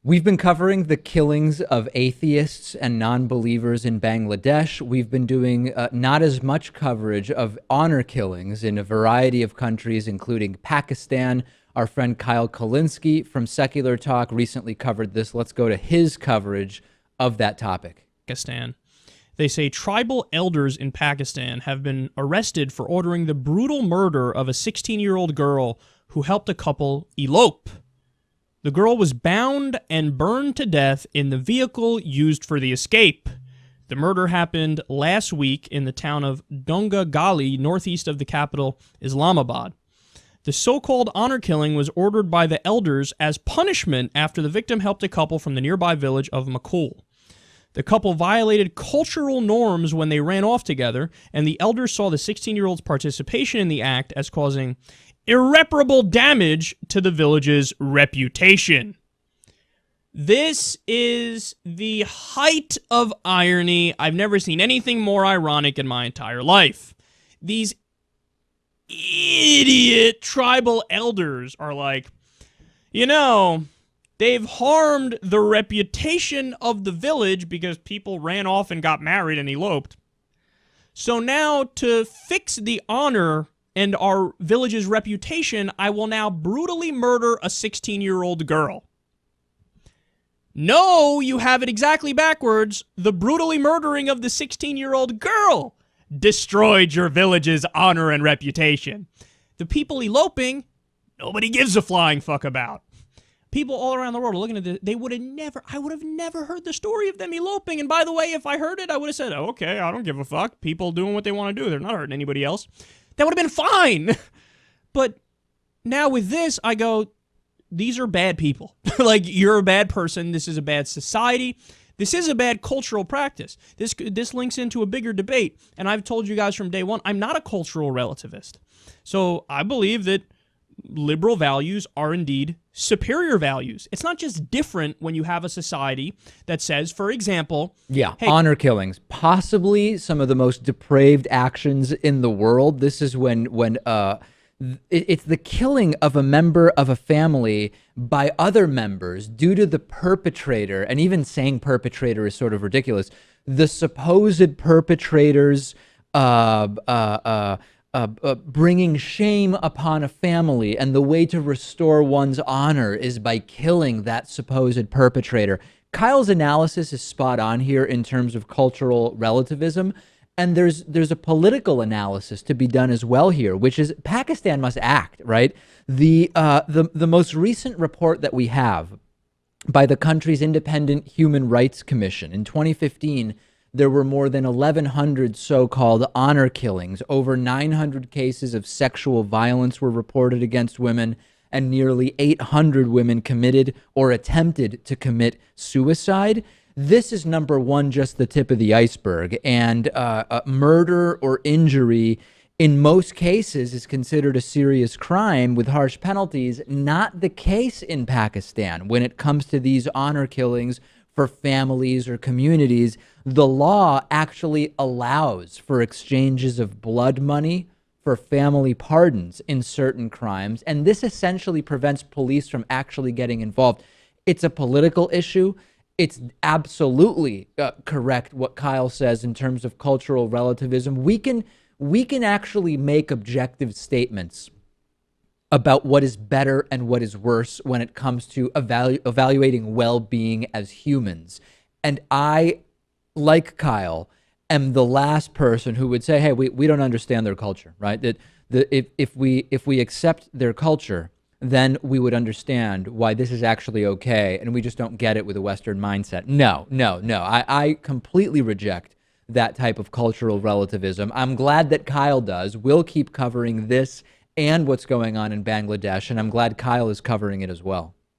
We've been covering the killings of atheists and non-believers in Bangladesh. We've been doing not as much coverage of honor killings in a variety of countries, including Pakistan. Our friend Kyle Kolinsky from Secular Talk recently covered this. Let's go to his coverage of that topic. Pakistan. They say tribal elders in Pakistan have been arrested for ordering the brutal murder of a 16-year-old girl who helped a couple elope. The girl was bound and burned to death in the vehicle used for the escape. The murder happened last week in the town of Donga Gali, northeast of the capital, Islamabad. The so-called honor killing was ordered by the elders as punishment after the victim helped a couple from the nearby village of Makul. The couple violated cultural norms when they ran off together, and the elders saw the 16-year-old's participation in the act as causing irreparable damage to the village's reputation. This is the height of irony. I've never seen anything more ironic in my entire life. These idiot tribal elders are like, they've harmed the reputation of the village because people ran off and got married and eloped. So now to fix the honor and our village's reputation, I will now brutally murder a 16-year-old girl. No, you have it exactly backwards. The brutally murdering of the 16-year-old girl destroyed your village's honor and reputation. The people eloping, nobody gives a flying fuck about. People all around the world are looking at this. I would have never heard the story of them eloping. And by the way, if I heard it, I would have said, oh, okay, I don't give a fuck. People doing what they want to do. They're not hurting anybody else. That would have been fine. But now with this, I go, these are bad people. Like, you're a bad person. This is a bad society. This is a bad cultural practice. This links into a bigger debate. And I've told you guys from day one, I'm not a cultural relativist. So I believe that liberal values are indeed superior values. It's not just different when you have a society that says, for example... Yeah, hey, honor killings, possibly some of the most depraved actions in the world. This is when it's the killing of a member of a family by other members due to the perpetrator, and even saying perpetrator is sort of ridiculous, the supposed perpetrators bringing shame upon a family, and the way to restore one's honor is by killing that supposed perpetrator. Kyle's analysis is spot on here in terms of cultural relativism, and there's a political analysis to be done as well here, which is Pakistan must act, right? The most recent report that we have by the country's Independent Human Rights Commission in 2015, there were more than 1,100 so-called honor killings. Over 900 cases of sexual violence were reported against women, and nearly 800 women committed or attempted to commit suicide. This is, number one, just the tip of the iceberg. And murder or injury, in most cases, is considered a serious crime with harsh penalties. Not the case in Pakistan when it comes to these honor killings for families or communities. The law actually allows for exchanges of blood money for family pardons in certain crimes, and this essentially prevents police from actually getting involved. It's a political issue. It's absolutely correct what Kyle says in terms of cultural relativism. We can actually make objective statements about what is better and what is worse when it comes to evaluating well-being as humans. And I, like Kyle, am the last person who would say, hey, we don't understand their culture, right? That if we accept their culture, then we would understand why this is actually okay, and we just don't get it with a Western mindset. No. I completely reject that type of cultural relativism. I'm glad that Kyle does. We'll keep covering this and what's going on in Bangladesh, and I'm glad Kyle is covering it as well.